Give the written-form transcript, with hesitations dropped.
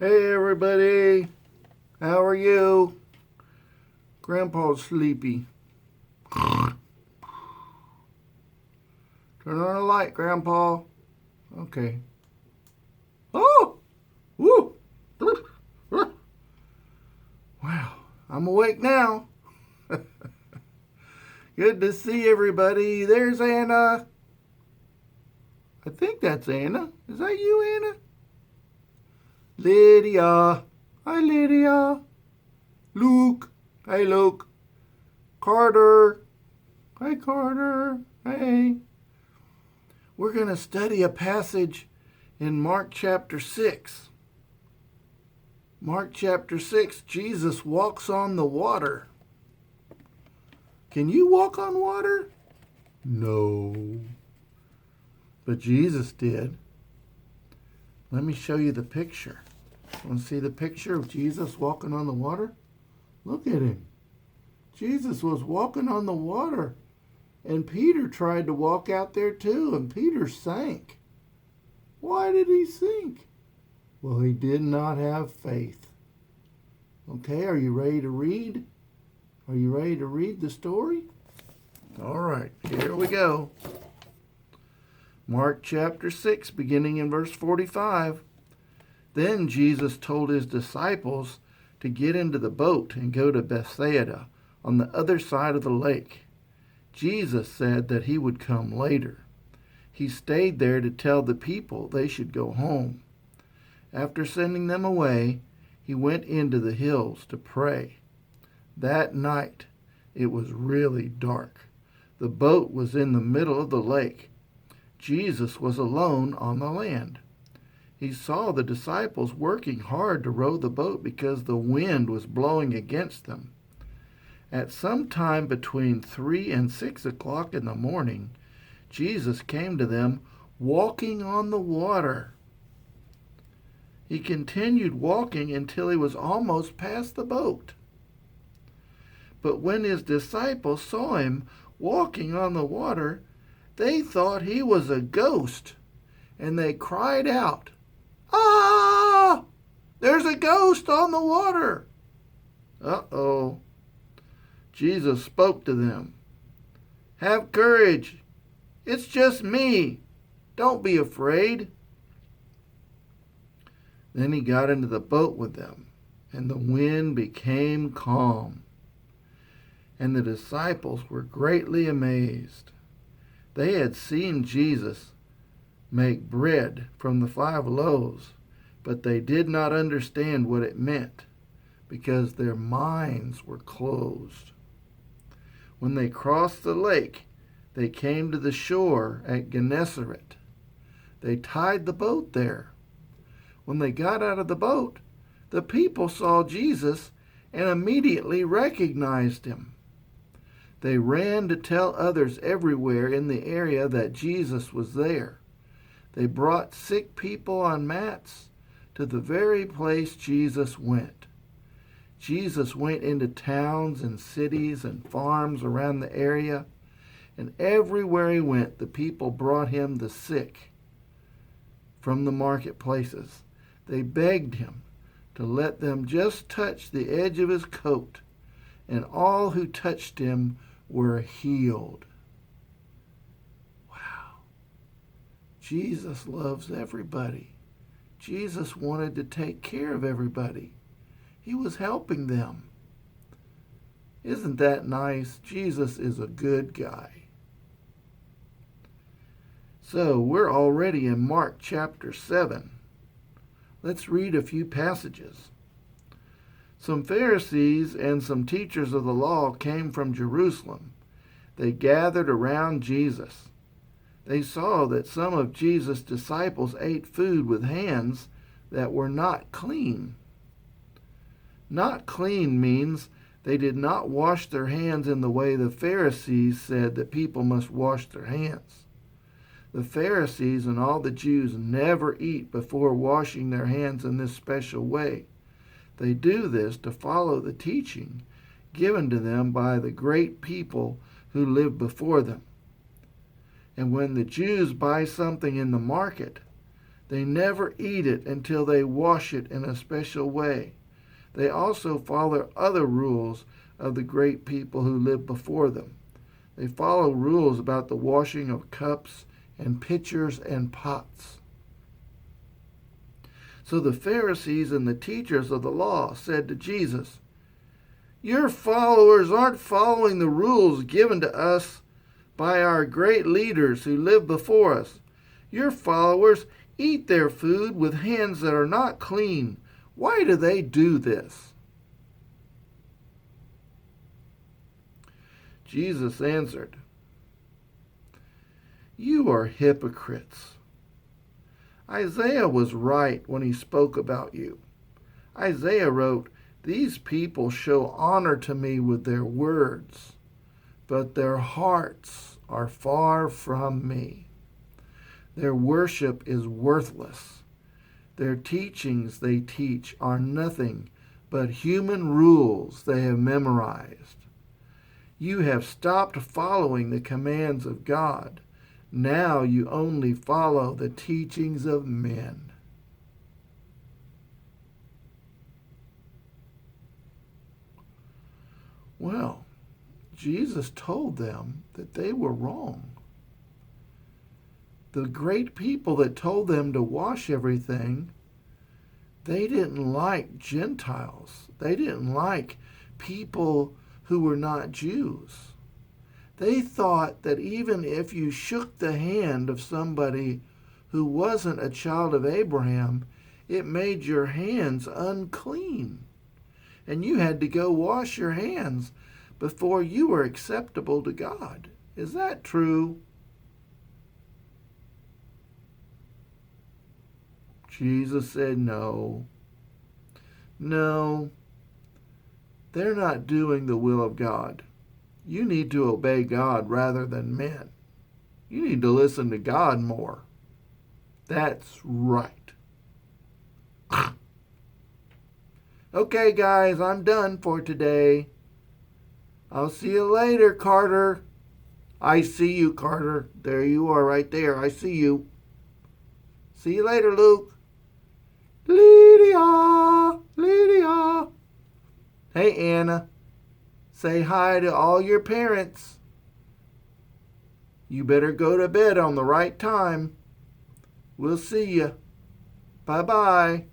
Hey everybody, how are you? Grandpa's sleepy. Turn on the light, Grandpa. Okay. Oh! Woo! Wow, I'm awake now. Good to see everybody. There's Anna. I think that's Anna. Is that you, Anna? Lydia. Hi, Lydia. Luke. Hey, Luke. Carter. Hi, Carter. Hey. We're going to study a passage in Mark chapter 6. Mark chapter 6, Jesus walks on the water. Can you walk on water? No. But Jesus did. Let me show you the picture. Want to see the picture of Jesus walking on the water? Look at him. Jesus was walking on the water. And Peter tried to walk out there too, and Peter sank. Why did he sink? Well, he did not have faith. Okay, are you ready to read? Are you ready to read the story? All right, here we go. Mark chapter 6, beginning in verse 45. Then Jesus told his disciples to get into the boat and go to Bethsaida on the other side of the lake. Jesus said that he would come later. He stayed there to tell the people they should go home. After sending them away, he went into the hills to pray. That night, it was really dark. The boat was in the middle of the lake. Jesus was alone on the land. He saw the disciples working hard to row the boat because the wind was blowing against them. At some time between 3 and 6 o'clock in the morning, Jesus came to them walking on the water. He continued walking until he was almost past the boat. But when his disciples saw him walking on the water, they thought he was a ghost, and they cried out, "Ah! There's a ghost on the water!" Uh-oh. Jesus spoke to them. "Have courage. It's just me. Don't be afraid." Then he got into the boat with them, and the wind became calm. And the disciples were greatly amazed. They had seen Jesus make bread from the 5 loaves, but they did not understand what it meant because their minds were closed. When they crossed the lake, they came to the shore at Gennesaret. They tied the boat there. When they got out of the boat, the people saw Jesus and immediately recognized him. They ran to tell others everywhere in the area that Jesus was there. They brought sick people on mats to the very place Jesus went. Jesus went into towns and cities and farms around the area, and everywhere he went, the people brought him the sick from the marketplaces. They begged him to let them just touch the edge of his coat, and all who touched him were healed. Wow. Jesus loves everybody. Jesus wanted to take care of everybody. He was helping them. Isn't that nice? Jesus is a good guy. So we're already in Mark chapter 7. Let's read a few passages. Some Pharisees and some teachers of the law came from Jerusalem. They gathered around Jesus. They saw that some of Jesus' disciples ate food with hands that were not clean. Not clean means they did not wash their hands in the way the Pharisees said that people must wash their hands. The Pharisees and all the Jews never eat before washing their hands in this special way. They do this to follow the teaching given to them by the great people who lived before them. And when the Jews buy something in the market, They never eat it until they wash it in a special way. They also follow other rules of the great people who lived before them. They follow rules about the washing of cups and pitchers and pots. So the Pharisees and the teachers of the law said to Jesus, "Your followers aren't following the rules given to us by our great leaders who lived before us. Your followers eat their food with hands that are not clean. Why do they do this?" Jesus answered, "You are hypocrites. Isaiah was right when he spoke about you. Isaiah wrote, 'These people show honor to me with their words, but their hearts are far from me. Their worship is worthless. Their teachings they teach are nothing but human rules they have memorized. You have stopped following the commands of God. Now you only follow the teachings of men.'" Well, Jesus told them that they were wrong. The great people that told them to wash everything, they didn't like Gentiles. They didn't like people who were not Jews. They thought that even if you shook the hand of somebody who wasn't a child of Abraham, it made your hands unclean. And you had to go wash your hands before you were acceptable to God. Is that true? Jesus said, No, they're not doing the will of God. You need to obey God rather than men. You need to listen to God more. That's right. Okay, guys, I'm done for today. I'll see you later, Carter. I see you, Carter. There you are right there. I see you. See you later, Luke. Lydia. Hey, Anna. Say hi to all your parents. You better go to bed on the right time. We'll see you. Bye-bye.